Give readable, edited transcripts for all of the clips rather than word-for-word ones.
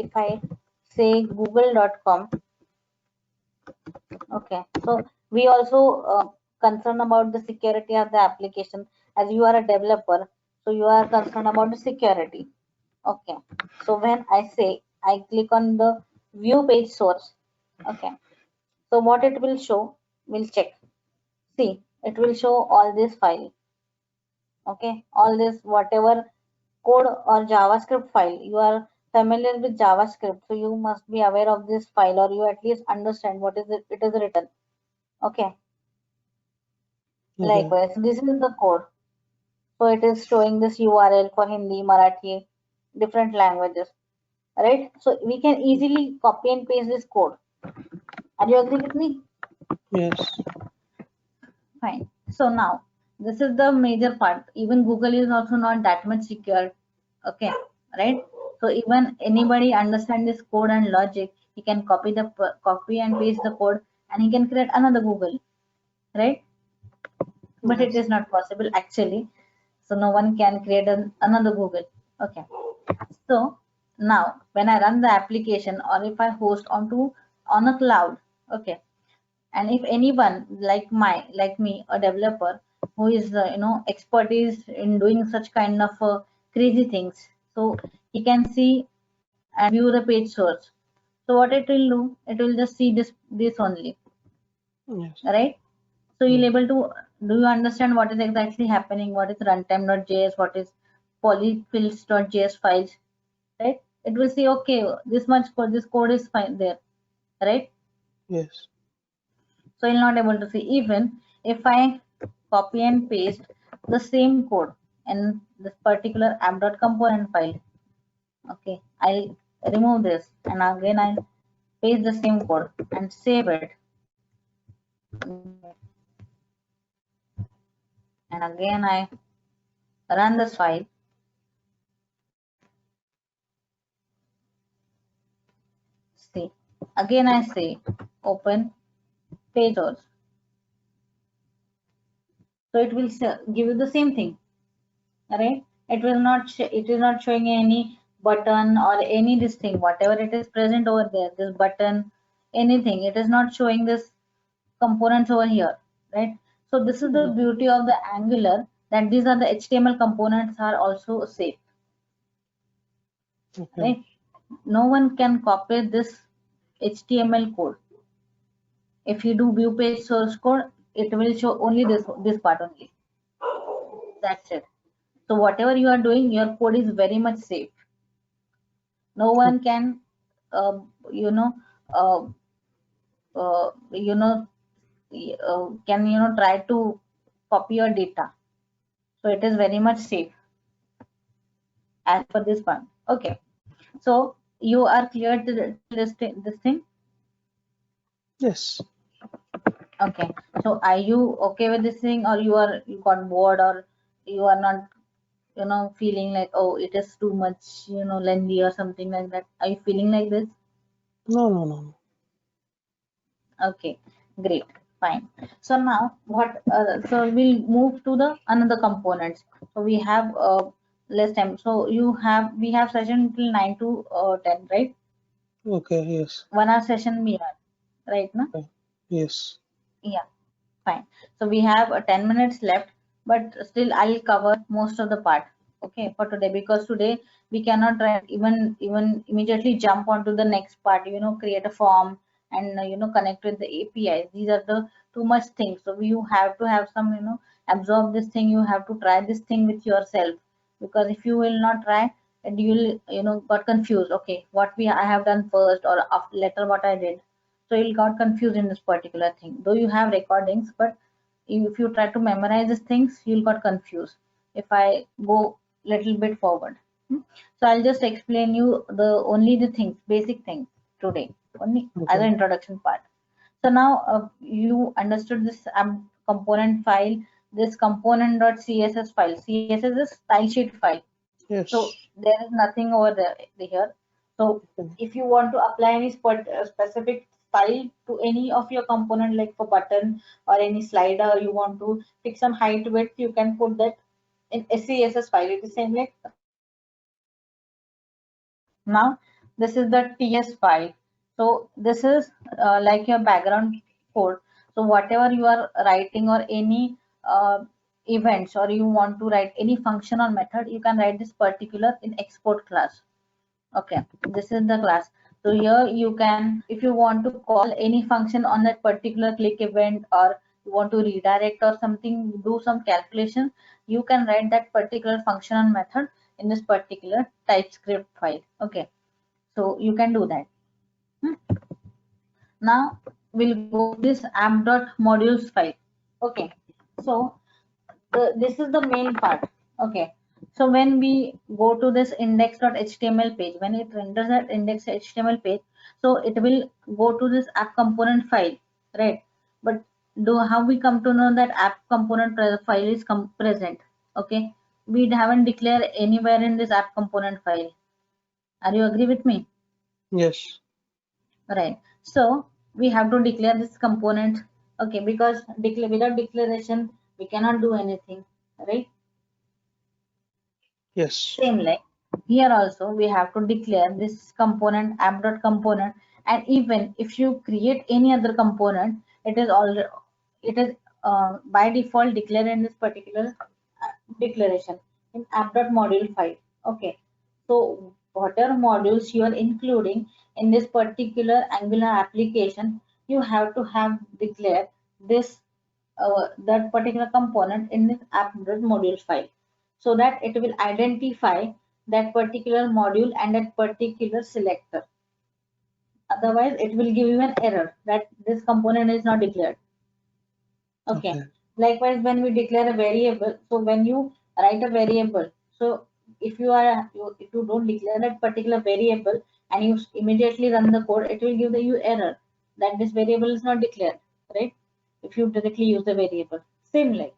if I say google.com, okay, so we also concerned about the security of the application. As you are a developer, so you are concerned about the security. Okay, so when I say I click on the view page source, okay, so what it will show, we'll check. See, it will show all this file. Okay, all this whatever code or JavaScript file. You are familiar with JavaScript, so you must be aware of this file, or you at least understand what is it is written. Okay, Okay. likewise, this is the code. So it is showing this URL for Hindi, Marathi, different languages, right? So we can easily copy and paste this code. Are you agree with me? Yes. Fine. So now this is the major part. Even Google is also not that much secure. Okay, right? So even anybody understand this code and logic, he can copy and paste the code, and he can create another Google, right? But it Yes. is not possible actually. So no one can create another Google. Okay. So now when I run the application, or if I host on a cloud, okay, and if anyone like me, a developer who is expertise in doing such kind of crazy things, so he can see and view the page source. So what it will do, it will just see this only, Yes. right? So you'll Mm. able to, do you understand what is exactly happening, what is runtime.js, what is polyfills.js files, right? It will say, okay, this much code, this code is fine there, right? Yes. So you'll not able to see. Even if I copy and paste the same code in this particular app.component file, okay, I'll remove this and again I paste the same code and save it, and again I run this file. See, again I say open page source, so it will give you the same thing, right? It will not it is not showing any button or any this thing, whatever it is present over there, this button, anything, it is not showing this components over here, right? So this is the Mm. beauty of the Angular, that these are the HTML components are also safe, Okay. right? No one can copy this HTML code. If you do view page source code, it will show only this part only. That's it. So whatever you are doing, your code is very much safe. No one can, uh, you know, uh, uh, you know, can try to copy your data. So it is very much safe as per this one. Okay. So you are clear to this thing. Yes. Okay. So are you okay with this thing, or you got bored, or you are not feeling like, oh, it is too much lengthy or something like that? Are you feeling like this? No, no, no. Okay, great, fine. So now what? So we'll move to the another components. So we have less time. So we have session till 9 to 10, right? Okay. Yes. 1 hour session we have, right? No? Okay. Yes. Yeah, fine. So we have 10 minutes left, but still I'll cover most of the part. Okay, for today, because today we cannot write even immediately jump onto the next part. Create a form and connect with the APIs. These are the too much things. So you have to have some absorb this thing. You have to try this thing with yourself, because if you will not try, and you will got confused. Okay, what I have done first, or after later what I did, so you'll got confused in this particular thing. Though you have recordings, but if you try to memorize these things, you'll got confused. If I go little bit forward, so I'll just explain you the things, basic things today, only as Okay. an introduction part. So now you understood this component file, this component.css file. CSS is style sheet file. So Yes. there is nothing over there here. So Okay. if you want to apply any specific style to any of your component, like for button or any slider, you want to pick some height width, you can put that in SCSS file. It is same like. Now this is the TS file. So this is like your background code. So whatever you are writing or any events, or you want to write any function or method, you can write this particular in export class. Okay, this is the class. So here you can, if you want to call any function on that particular click event, or you want to redirect or something, do some calculation, you can write that particular function and method in this particular TypeScript file. Okay, so you can do that. Now we'll go to this app.modules file. Okay, so this is the main part. Okay, so when we go to this index.html page, when it renders that index.html page, so it will go to this app component file, right? But how we come to know that app component file is present? Okay, we haven't declared anywhere in this app component file. Are you agree with me? Yes. Right. So we have to declare this component. Okay, because without declaration we cannot do anything, right? Yes. Same like here also we have to declare this component app.component, and even if you create any other component, it is all, it is by default declared in this particular declaration in app.module file. Okay, so whatever modules you are including in this particular Angular application, you have to have declared this that particular component in this app.module file, so that it will identify that particular module and that particular selector. Otherwise it will give you an error that this component is not declared. Okay, Okay. likewise when we declare a variable, so when you write a variable, so if you are if you don't declare that particular variable and you immediately run the code, it will give you error that this variable is not declared, right? If you directly use the variable, same like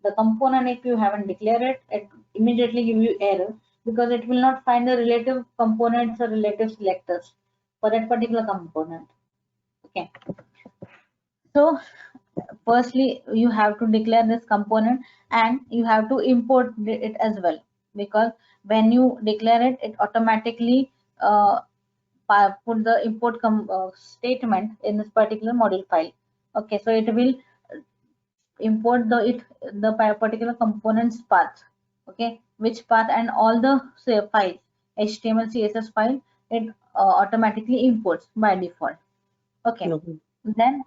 the component, if you haven't declared it, it immediately give you error, because it will not find the relative components or relative selectors for that particular component. Okay, so firstly you have to declare this component, and you have to import it as well, because when you declare it, it automatically uh, put the import statement in this particular module file. Okay, so it will import the particular components path. Okay, which path and all the say files, HTML CSS file, it automatically imports by default. Okay, Okay. then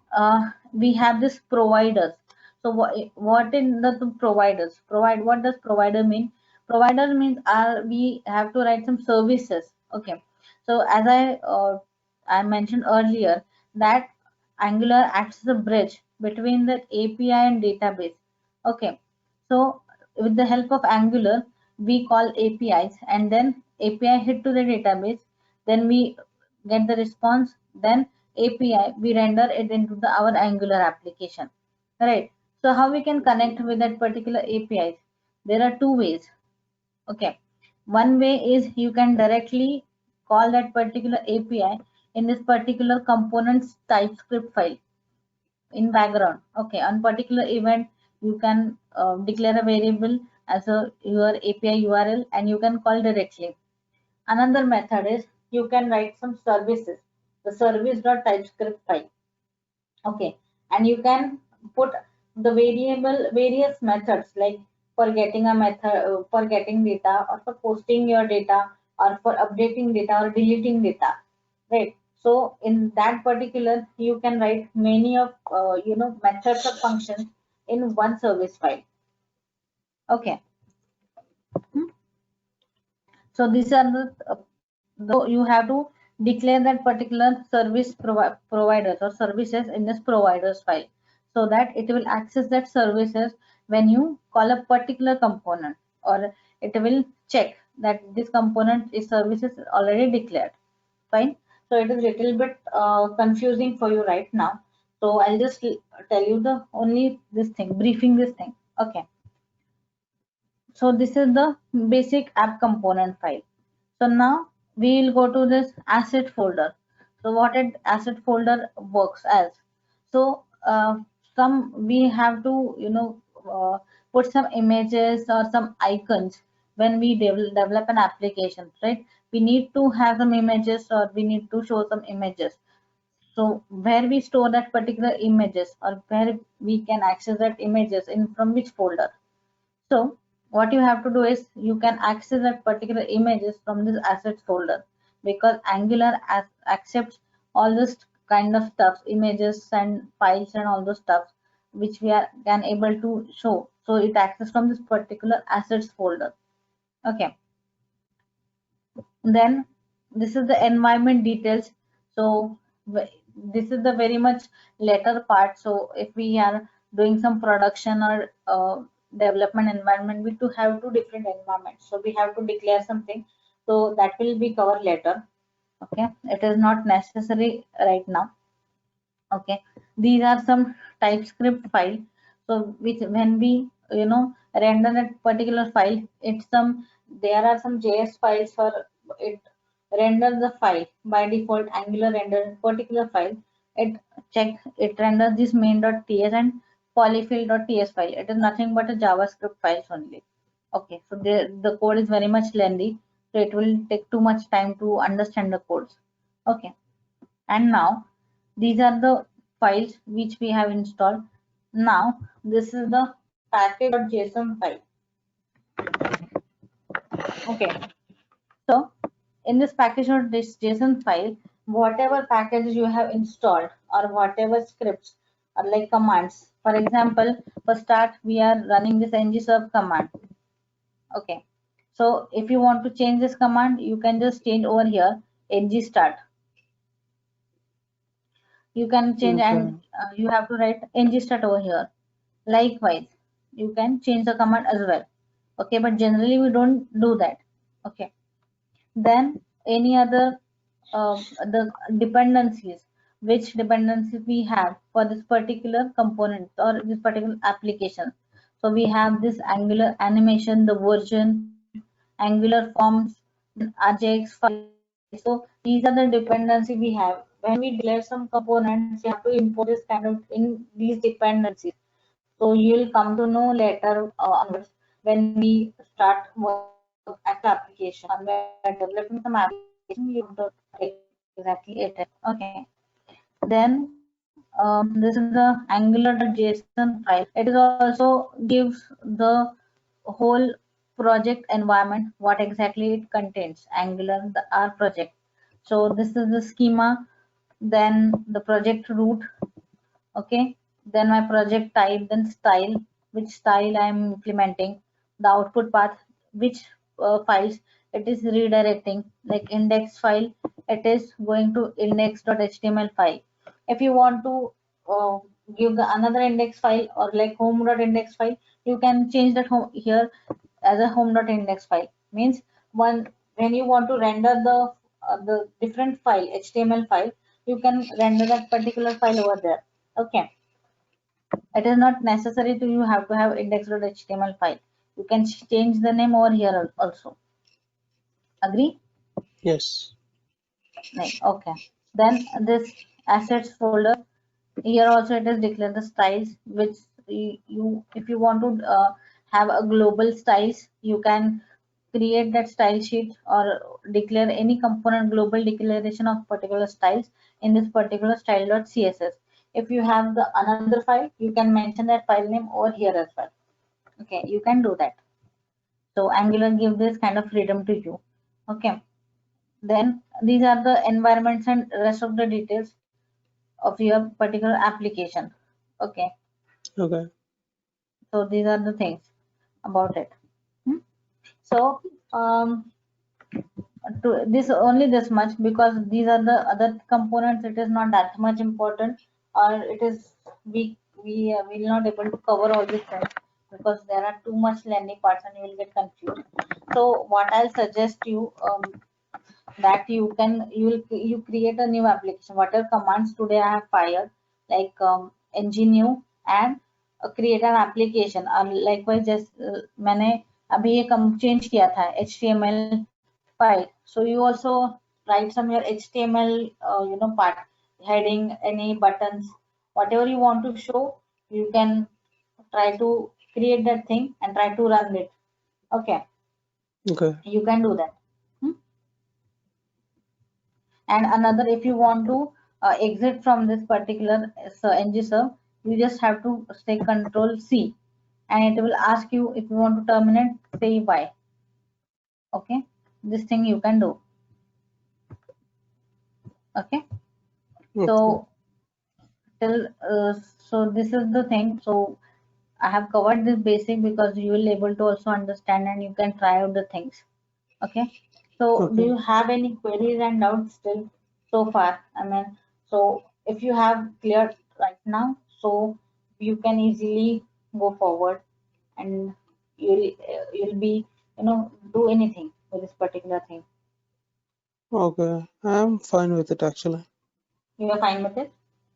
we have this providers. So what in the providers provide, what does provider mean? Provider means we have to write some services. Okay, so as I mentioned earlier, that Angular acts as a bridge between the API and database. Okay, so with the help of Angular we call APIs, and then API hit to the database, then we get the response, then API we render it into our Angular application, right? So how we can connect with that particular APIs? There are two ways. Okay, one way is you can directly call that particular API in this particular components TypeScript file in background. Okay, on particular event you can declare a variable as your API URL, and you can call directly. Another method is you can write some services, the service.typescript file. Okay, and you can put the various methods, like for getting a method, for getting data, or for posting your data, or for updating data or deleting data, right? So in that particular you can write many of methods or functions in one service file. Okay. So these are the you have to declare that particular providers or services in this providers file, so that it will access that services when you call a particular component, or it will check that this component is services already declared. Fine. So it is little bit confusing for you right now. So I'll just tell you the only this thing, briefing this thing. Okay. So this is the basic app component file. So now we will go to this asset folder. So what an asset folder works as. So some we have to put some images or some icons when we develop an application, right? we need to have some images or we need to show some images. So where we store that particular images or where we can access that images in from which folder. So what you have to do is you can access that particular images from this assets folder, because Angular accepts all this kind of stuff, images and files and all those stuff which we are can able to show. So it accesses from this particular assets folder. Okay. Then this is the environment details. So this is the very much later part. So if we are doing some production or development environment, we do have two different environments. So we have to declare something. So that will be covered later. Okay, it is not necessary right now. Okay, these are some TypeScript file. So with when we render that particular file, it's some there are some JS files for it render the file by default. Angular render particular file, it renders this main.ts and polyfill.ts file. It is nothing but a JavaScript files only. Okay, so the code is very much lengthy, so it will take too much time to understand the codes. Okay, and now these are the files which we have installed. Now this is the package.json file. Okay, so in this package.json file, whatever packages you have installed or whatever scripts or like commands, for example, for start we are running this ngserve command. Okay, so if you want to change this command, you can just change over here ngstart. You can change Okay. and you have to write ngstart over here. Likewise, you can change the command as well. Okay, but generally we don't do that. Okay, then any other the dependencies, which dependencies we have for this particular component or this particular application. So we have this Angular animation, the version, Angular forms, Ajax file. So these are the dependency we have. When we declare some components, we have to import this kind of in these dependencies. So you'll come to know later onwards when we start work at the application or when we are developing some application, you don't exactly it. Okay. Then this is the angular.json file. It is also gives the whole project environment, what exactly it contains, Angular, our project. So this is the schema, then the project root, okay, then my project type, then style, which style I am implementing, the output path, which files it is redirecting, like index file, it is going to index.html file. If you want to give the another index file or like home.index file, you can change that home here as a home.index file. Means when you want to render the different file html file, you can render that particular file over there. Okay, it is not necessary to you have to have index.html file. You can change the name over here also. Agree? Yes. Right. Okay, then this assets folder, here also it is declared the styles, which you if you want to have a global styles, you can create that style sheet or declare any component global declaration of particular styles in this particular style.css. If you have the another file, you can mention that file name over here as well. Okay, you can do that. So Angular give this kind of freedom to you. Okay, then these are the environments and rest of the details of your particular application. Okay, Okay. so these are the things about it. Hmm? So to this only this much, because these are the other components, it is not that much important, or it is we will not able to cover all these things because there are too much lengthy parts and you will get confused. So what I'll suggest you, that you create a new application, whatever commands today I have fired, like ng-new and create an application, और likewise जैसे मैंने अभी ये change किया था HTML file, so you also write some your HTML part, heading, any buttons, whatever you want to show, you can try to create that thing and try to run it. Okay, Okay. you can do that. Hmm? And another, if you want to exit from this particular ng-serve, you just have to say control C, and it will ask you if you want to terminate, say Y. Okay, this thing you can do. Okay, Okay. so till so this is the thing. So I have covered this basic because you will able to also understand and you can try out the things. Okay, so do Okay. you have any queries and doubts still so far? I mean, so if you have cleared right now, so you can easily go forward and you'll be, you know, do anything with this particular thing. Okay. I'm fine with it actually. You are fine with it?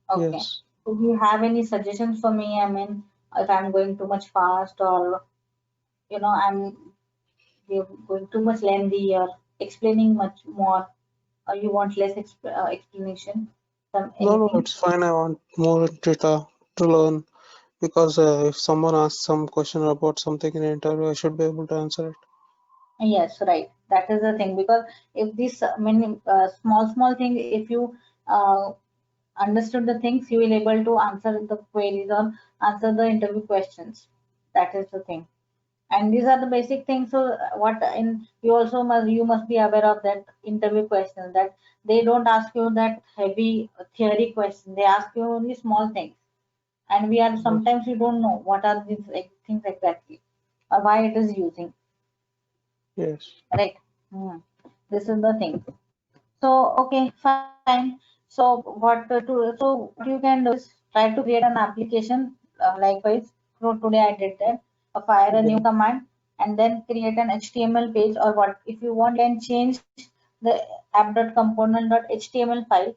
Okay. Yes. So do you have any suggestions for me? I mean, if I'm going too much fast, or you know, we're going too much lengthy, or explaining much more, or you want less explanation, some No, no, anything? it's fine. I want more data to learn because if someone asks some question about something in an interview, I should be able to answer it. Yes, right. That is the thing, because if this many small thing, if you uh, understood the things, you will able to answer the queries or answer the interview questions. That is the thing. And these are the basic things. So what in you must be aware of that interview questions, that they don't ask you that heavy theory question. They ask you only small things, and we are Yes. sometimes we don't know what are these things exactly or why it is using. Yes. Right. Hmm. This is the thing. So, okay, fine. So, what you can do is try to create an application. Likewise, so today I did that. Fire a new Okay. command and then create an HTML page, or what if you want, you can change the app.component.html file.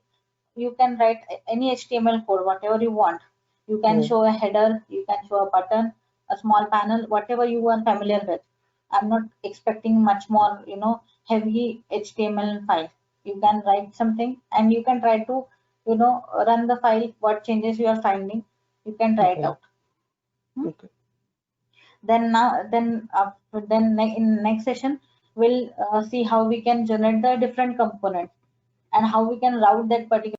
You can write any HTML code, whatever you want. You can Yeah. show a header, you can show a button, a small panel, whatever you are familiar with. I'm not expecting much more, you know, heavy HTML file. You can write something and you can try to, you know, run the file, what changes you are finding, you can try it Okay. out. Hmm? Okay. In next session, we'll see how we can generate the different components and how we can route that particular